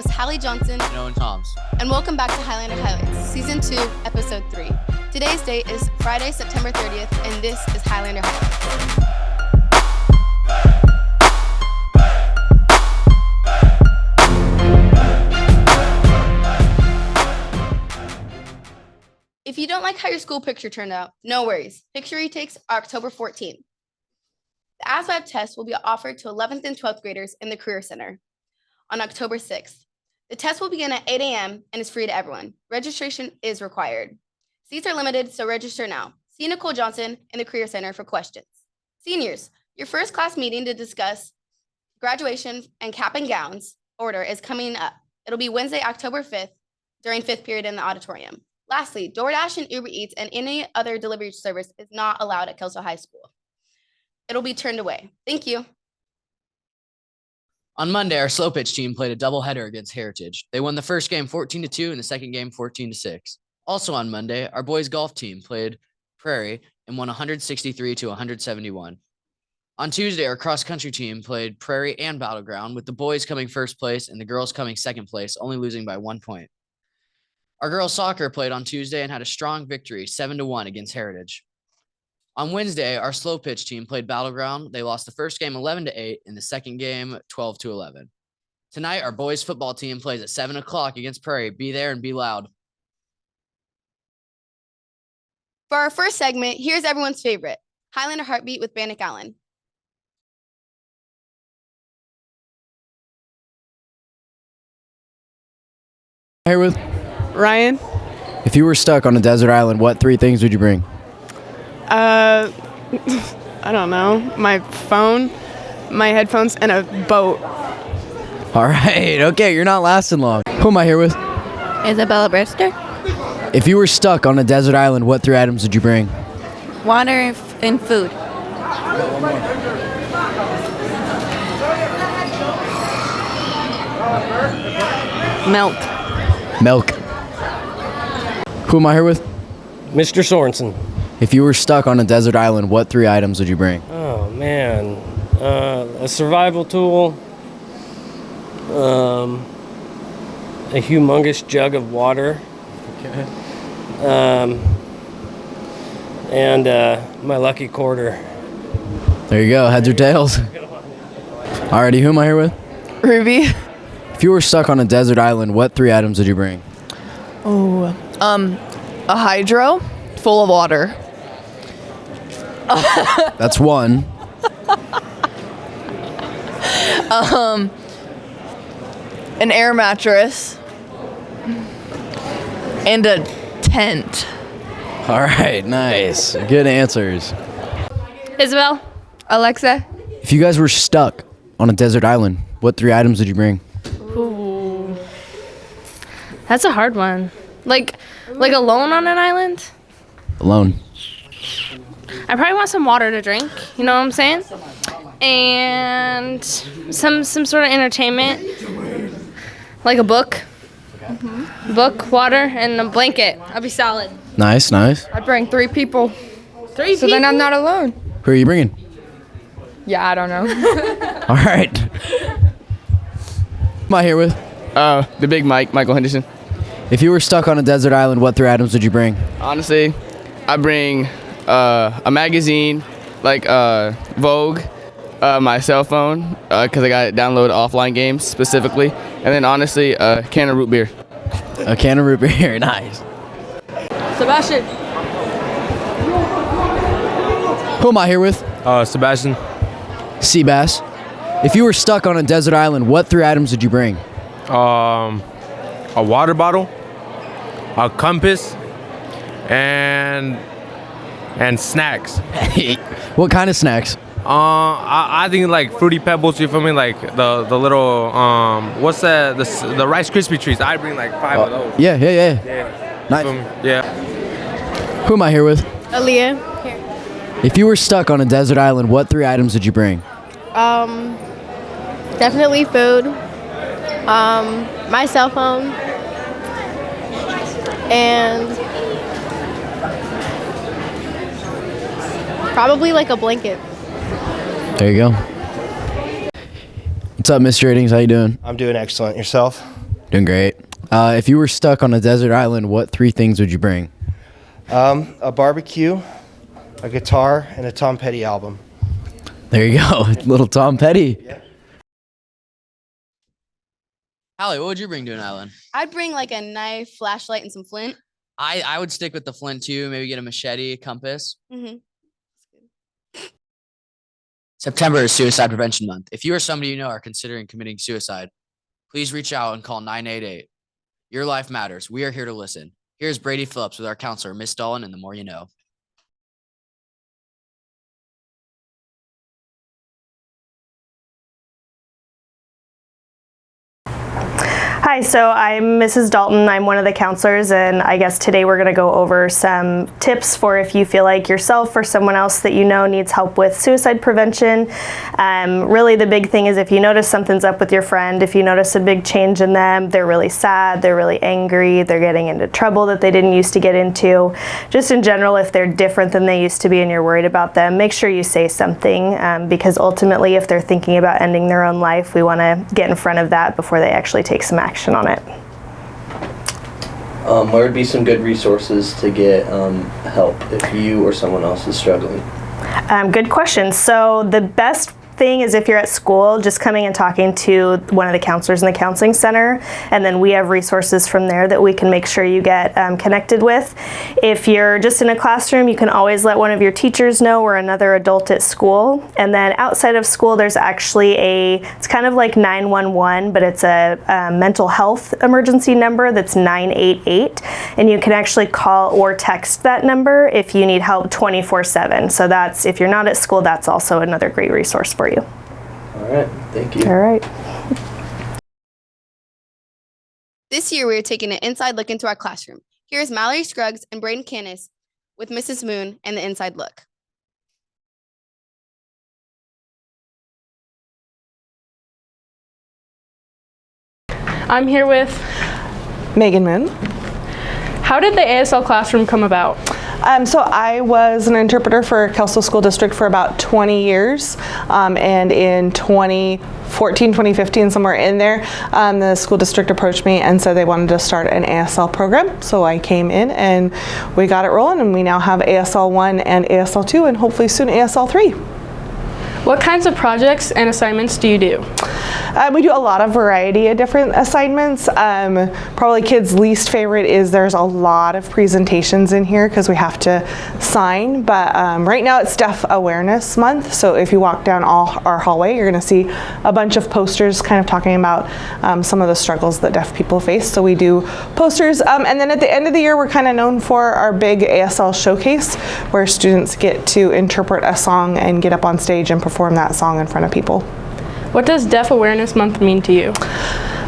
hosts Hallie Johnson and Owen Toms. And welcome back to Highlander Highlights, Season 2, Episode 3. Today's date is Friday, September 30th, and this is Highlander Highlights. If you don't like how your school picture turned out, no worries. Picture retakes are October 14th. The ASVAB test will be offered to 11th and 12th graders in the Career Center on October 6th. The test will begin at 8 a.m. and is free to everyone. Registration is required. Seats are limited, so register now. See Nicole Johnson in the Career Center for questions. Seniors, your first class meeting to discuss graduation and cap and gowns order is coming up. It'll be Wednesday, October 5th during 5th period in the auditorium. Lastly, DoorDash and Uber Eats and any other delivery service is not allowed at Kelso High School. It'll be turned away. Thank you. On Monday, our slow pitch team played a doubleheader against Heritage. They won the first game 14-2 and the second game 14-6. Also on Monday, our boys golf team played Prairie and won 163-171. On Tuesday, our cross country team played Prairie and Battleground, with the boys coming first place and the girls coming second place, only losing by 1 point. Our girls soccer played on Tuesday and had a strong victory, 7-1 against Heritage. On Wednesday, our slow pitch team played Battleground. They lost the first game 11-8 and the second game 12-11. Tonight, our boys football team plays at 7 o'clock against Prairie. Be there and be loud. For our first segment, here's everyone's favorite, Highlander Heartbeat with Bannock Allen. Here with Ryan. If you were stuck on a desert island, what 3 things would you bring? I don't know. My phone, my headphones, and a boat. All right, okay, you're not lasting long. Who am I here with? Isabella Brewster. If you were stuck on a desert island, what 3 items would you bring? Water and food. Milk. Milk. Who am I here with? Mr. Sorensen. If you were stuck on a desert island, what 3 items would you bring? Oh, man. A survival tool. A humongous jug of water. Okay. And my lucky quarter. There you go, heads or tails. Alrighty, who am I here with? Ruby. If you were stuck on a desert island, what 3 items would you bring? Oh, a hydro full of water. That's 1. An air mattress. And a tent. All right, nice. Good answers. Isabel. Alexa. If you guys were stuck on a desert island, what 3 items would you bring? Ooh. That's a hard one. Like alone on an island? Alone. I probably want some water to drink, you know what I'm saying? And some sort of entertainment. Like a book. Mm-hmm. Book, water, and a blanket. I'll be solid. Nice, nice. I'd bring 3 people. 3 people? So then I'm not alone. Who are you bringing? Yeah, I don't know. All right. Am I here with? The big Michael Henderson. If you were stuck on a desert island, what 3 items would you bring? Honestly, I bring a magazine, like Vogue, my cell phone, because I got it downloaded offline games specifically, and then honestly, a can of root beer. A can of root beer, nice. Sebastian. Who am I here with? Sebastian. Seabass. If you were stuck on a desert island, what 3 items would you bring? A water bottle, a compass, and snacks. What kind of snacks? I think like Fruity Pebbles. You feel me? Like the little what's that? The Rice Krispie treats. I bring like 5 of those. Yeah. Yeah. Nice. Yeah. Who am I here with? Aaliyah. Here. If you were stuck on a desert island, what 3 items would you bring? Definitely food. My cell phone. And probably like a blanket. There you go. What's up, Mr. Ratings? How you doing? I'm doing excellent. Yourself? Doing great. If you were stuck on a desert island, what 3 things would you bring? A barbecue, a guitar, and a Tom Petty album. There you go. Little Tom Petty. Yeah. Hallie, what would you bring to an island? I'd bring like a knife, flashlight, and some flint. I would stick with the flint too. Maybe get a machete, compass. Mm-hmm. September is Suicide Prevention Month. If you or somebody you know are considering committing suicide, please reach out and call 988. Your life matters. We are here to listen. Here's Brady Phillips with our counselor, Miss Dolan, and The More You Know. Hi, so I'm Mrs. Dalton. I'm one of the counselors, and I guess today we're going to go over some tips for if you feel like yourself or someone else that you know needs help with suicide prevention. Really the big thing is if you notice something's up with your friend, if you notice a big change in them, they're really sad, they're really angry, they're getting into trouble that they didn't used to get into, just in general if they're different than they used to be and you're worried about them, make sure you say something because ultimately if they're thinking about ending their own life, we want to get in front of that before they actually take some action on it. What would be some good resources to get help if you or someone else is struggling? Good question. So the best thing is if you're at school, just coming and talking to one of the counselors in the counseling center, and then we have resources from there that we can make sure you get connected with. If you're just in a classroom, you can always let one of your teachers know or another adult at school. And then outside of school, there's actually it's kind of like 911, but it's a mental health emergency number that's 988, and you can actually call or text that number if you need help 24/7. So that's, if you're not at school, that's also another great resource for you. All right, thank you. All right. This year, we are taking an inside look into our classroom. Here's Mallory Scruggs and Braden Cannis with Mrs. Moon and the inside look. I'm here with Megan Moon. How did the ASL classroom come about? So I was an interpreter for Kelso School District for about 20 years, and in 2014, 2015, somewhere in there, the school district approached me and said they wanted to start an ASL program. So I came in and we got it rolling, and we now have ASL 1 and ASL 2 and hopefully soon ASL 3. What kinds of projects and assignments do you do? We do a lot of variety of different assignments. Probably kids' least favorite is there's a lot of presentations in here because we have to sign, but right now it's Deaf Awareness Month, so if you walk down our hallway, you're going to see a bunch of posters kind of talking about some of the struggles that deaf people face. So we do posters, and then at the end of the year we're kind of known for our big ASL showcase where students get to interpret a song and get up on stage and perform that song in front of people. What does Deaf Awareness Month mean to you?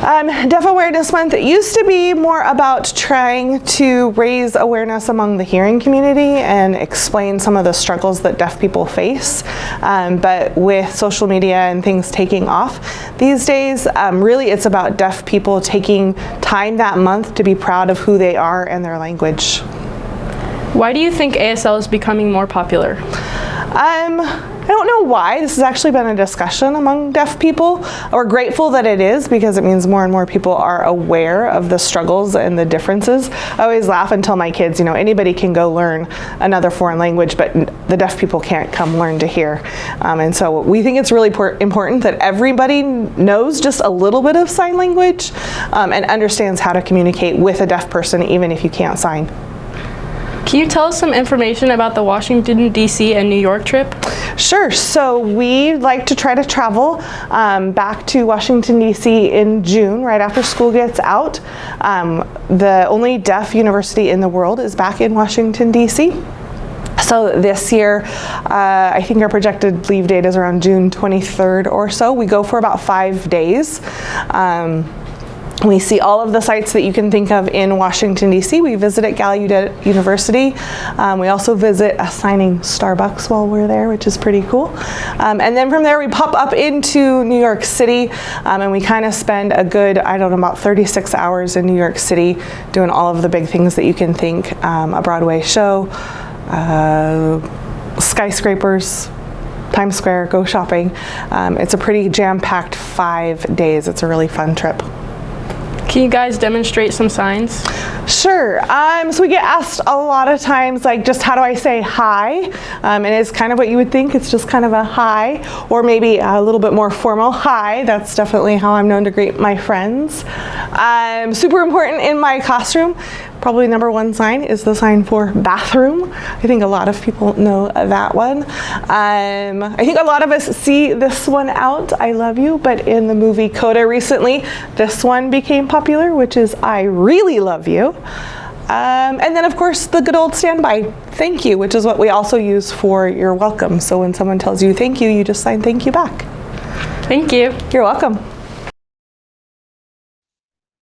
Deaf Awareness Month used to be more about trying to raise awareness among the hearing community and explain some of the struggles that deaf people face. But with social media and things taking off these days, really it's about deaf people taking time that month to be proud of who they are and their language. Why do you think ASL is becoming more popular? I don't know why. This has actually been a discussion among deaf people. We're grateful that it is because it means more and more people are aware of the struggles and the differences. I always laugh and tell my kids, you know, anybody can go learn another foreign language, but the deaf people can't come learn to hear. And so we think it's really important that everybody knows just a little bit of sign language and understands how to communicate with a deaf person even if you can't sign. Can you tell us some information about the Washington, D.C. and New York trip? Sure. So we like to try to travel back to Washington, D.C. in June, right after school gets out. The only deaf university in the world is back in Washington, D.C. So this year, I think our projected leave date is around June 23rd or so. We go for about 5 days. We see all of the sites that you can think of in Washington, D.C. We visit at Gallaudet University. We also visit a signing Starbucks while we're there, which is pretty cool. And then from there, we pop up into New York City, and we kind of spend a good, I don't know, about 36 hours in New York City doing all of the big things that you can think, a Broadway show, skyscrapers, Times Square, go shopping. It's a pretty jam-packed 5 days. It's a really fun trip. Can you guys demonstrate some signs? Sure. So we get asked a lot of times, like, just how do I say hi? And it's kind of what you would think. It's just kind of a hi, or maybe a little bit more formal hi. That's definitely how I'm known to greet my friends. Super important in my classroom. Probably number one sign is the sign for bathroom. I think a lot of people know that one. I think a lot of us see this one out, I love you, but in the movie Coda recently, this one became popular, which is I really love you. And then of course the good old standby, thank you, which is what we also use for you're welcome. So when someone tells you thank you, you just sign thank you back. Thank you. You're welcome.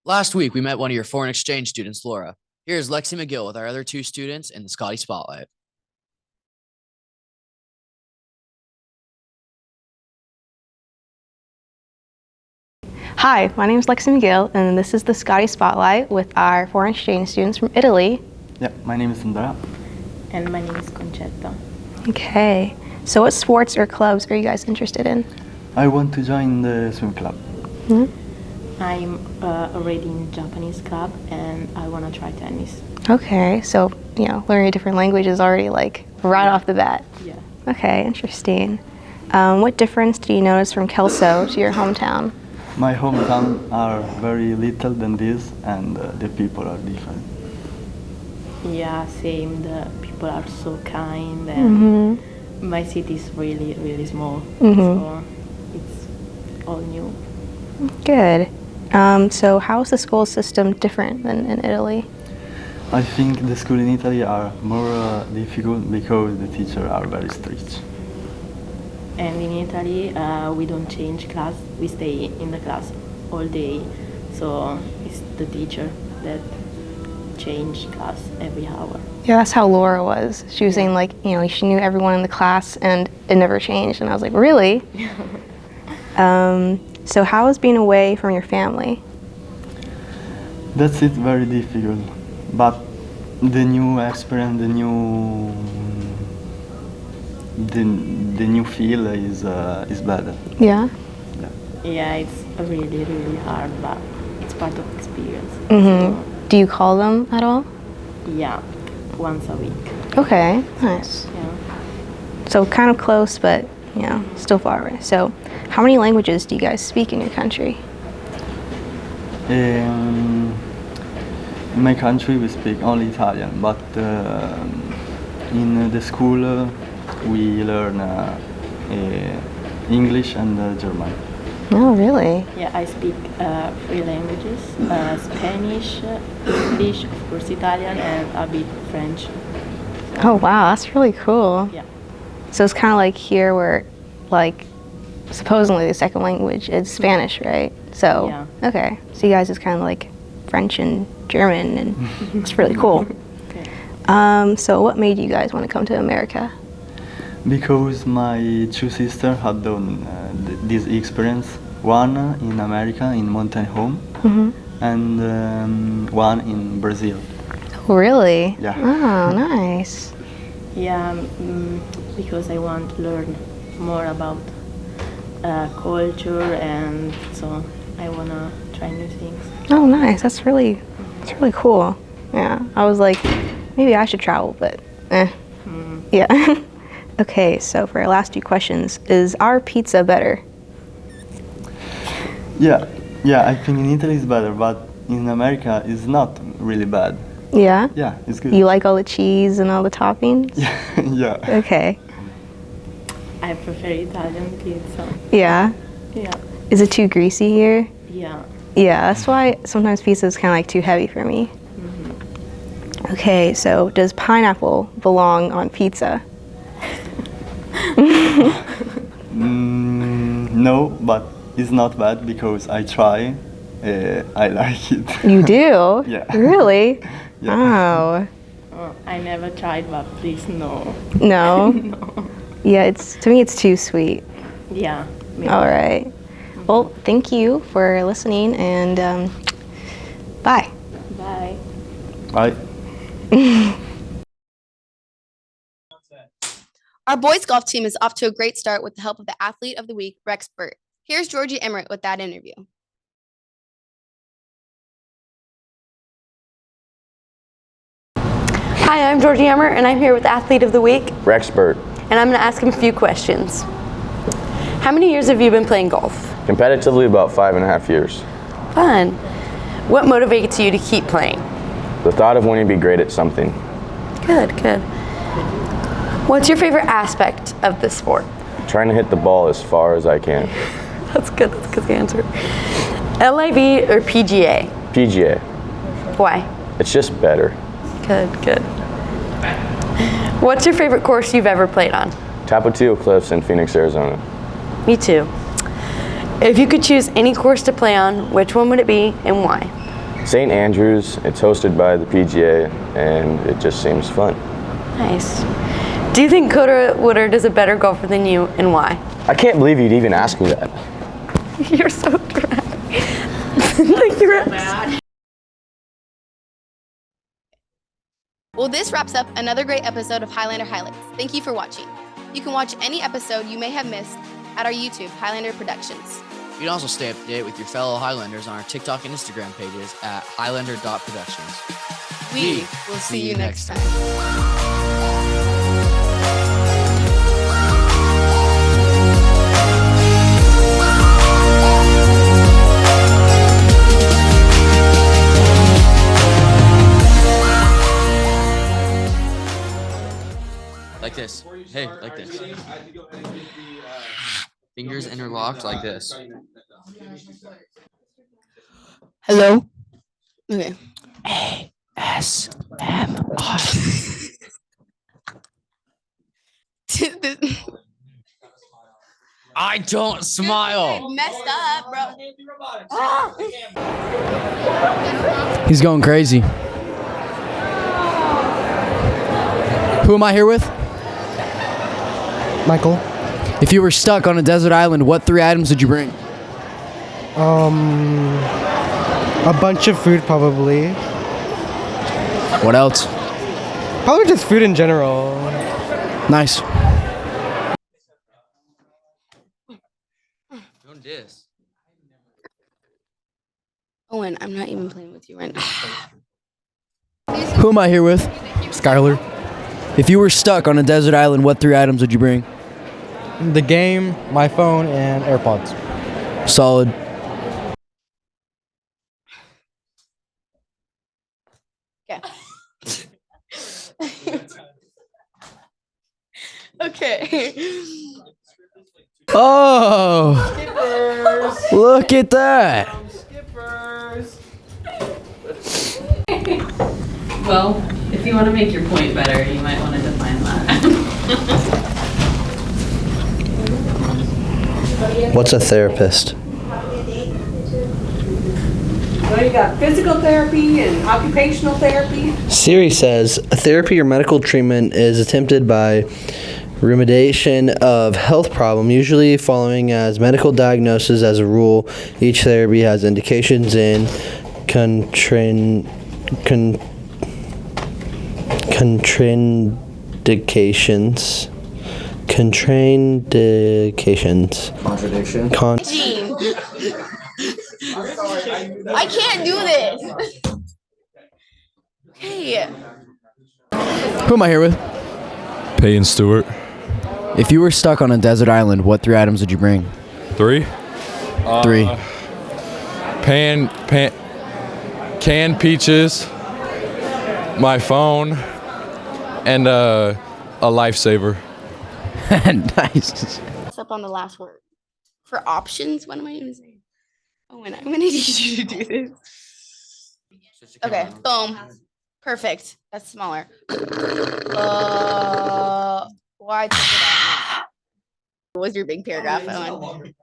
Last week, we met one of your foreign exchange students, Laura. Here's Lexi McGill with our other two students in the Scotty Spotlight. Hi, my name is Lexi McGill, and this is the Scotty Spotlight with our foreign exchange students from Italy. Yeah, my name is Andrea. And my name is Concetta. Okay, so what sports or clubs are you guys interested in? I want to join the swim club. Hmm? I'm already in Japanese club and I want to try tennis. Okay, so, learning a different language is already like right off the bat. Yeah. Okay, interesting. What difference do you notice from Kelso to your hometown? My hometown are very little than this, and the people are different. Yeah, same. The people are so kind, and my city is really, really small, so it's all new. Good. So how is the school system different than in Italy? I think the school in Italy are more difficult because the teachers are very strict. And in Italy, we don't change class. We stay in the class all day. So it's the teacher that change class every hour. Yeah, that's how Laura was. She was saying she knew everyone in the class and it never changed. And I was like, really? So how is being away from your family? That's it, very difficult. But the new experience, the new feel is better. Yeah? Yeah, it's really, really hard, but it's part of experience. So, do you call them at all? Yeah, once a week. Okay, nice. Yeah. So kind of close, but still far away. So how many languages do you guys speak in your country? In my country we speak only Italian, but in the school we learn English and German. Oh, really? Yeah, I speak 3 languages, Spanish, English, of course Italian, and a bit French. Oh, wow, that's really cool. Yeah. So it's kind of like here where, supposedly the second language is Spanish, right? So, yeah. Okay. So you guys is kind of like French and German, and it's really cool. Okay. So what made you guys want to come to America? Because my 2 sisters had done this experience, one in America in mountain home, and one in Brazil. Oh, really? Yeah. Oh, nice. Yeah, because I want to learn more about culture, and so I want to try new things. Oh, nice. That's really cool. Yeah. I was like, maybe I should travel, but yeah. Okay, so for our last 2 questions, is our pizza better? Yeah, I think in Italy it's better, but in America it's not really bad. Yeah? Yeah, it's good. You like all the cheese and all the toppings? Yeah. Okay. I prefer Italian pizza. Yeah? Yeah. Is it too greasy here? Yeah. Yeah, that's why sometimes pizza is kind of like too heavy for me. Okay, so does pineapple belong on pizza? No, but it's not bad because I try. I like it. You do? Yeah. Really? Yeah. Oh. I never tried, but please no. No? No. Yeah, to me it's too sweet. Yeah. Maybe. All right. Well, thank you for listening, and bye. Bye. Bye. Our boys golf team is off to a great start with the help of the Athlete of the Week, Rex Burt. Here's Georgie Emmerich with that interview. Hi, I'm Georgie Hammer, and I'm here with Athlete of the Week, Rexpert. and I'm going to ask him a few questions. How many years have you been playing golf? Competitively, about 5.5 years. Fun. What motivates you to keep playing? The thought of wanting to be great at something. Good, good. What's your favorite aspect of the sport? Trying to hit the ball as far as I can. That's good answer. LIV or PGA? PGA. Why? It's just better. Good, good. What's your favorite course you've ever played on? Tapatio Cliffs in Phoenix, Arizona. Me too. If you could choose any course to play on, which one would it be and why? St. Andrews, it's hosted by the PGA, and it just seems fun. Nice. Do you think Coda Woodard is a better golfer than you, and why? I can't believe you'd even ask me that. You're so dramatic. Thank you, Rex. Well, this wraps up another great episode of Highlander Highlights. Thank you for watching. You can watch any episode you may have missed at our YouTube, Highlander Productions. You can also stay up to date with your fellow Highlanders on our TikTok and Instagram pages at highlander.productions. We will see you next time. Like this. Hey, like this. Fingers interlocked like this. Hello? Okay. ASMR. I don't smile. Messed up, bro. He's going crazy. Who am I here with? Michael. If you were stuck on a desert island, what 3 items would you bring? A bunch of food, probably. What else? Probably just food in general. Nice. Don't diss. Owen, I'm not even playing with you right now. Who am I here with? Skylar. If you were stuck on a desert island, what 3 items would you bring? The game, my phone, and AirPods. Solid. Okay. Oh! Look at that! Well, if you want to make your point better, you might want to define that. What's a therapist? Well, you got physical therapy and occupational therapy. Siri says a therapy or medical treatment is attempted by remediation of health problem, usually following as medical diagnosis. As a rule, each therapy has indications and contraindications. Contradiction. Gene. I can't do this. Okay. Who am I here with? Peyton Stewart. If you were stuck on a desert island, what 3 items would you bring? 3. 3. Canned peaches, my phone, and a lifesaver. Nice. What's up on the last word? For options, what am I even saying? Owen, I'm gonna need you to do this. Okay, boom. Perfect. That's smaller. Why took it out? What was your big paragraph, Owen?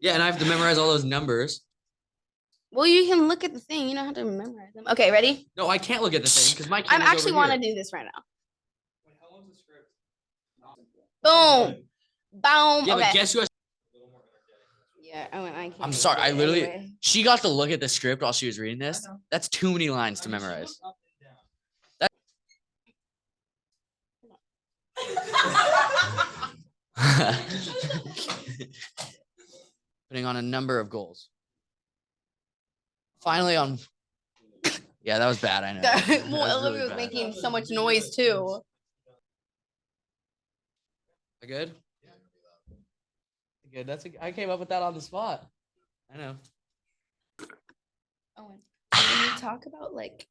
Yeah, and I have to memorize all those numbers. Well, you can look at the thing. You don't have to memorize them. Okay, ready? No, I can't look at the thing because my I camera's actually over want to here. do this right now. Boom. Boom. Yeah, Okay. but guess who has... Yeah, Owen, I can't. I'm sorry, I literally... Anyway. She got to look at the script while she was reading this. That's too many lines to memorize. Putting on a number of goals. Finally on Yeah, that was bad. I know. That, That well, was Olivia really was bad. making so much noise too. Good. Good. I came up with that on the spot. I know. Owen, when you talk about like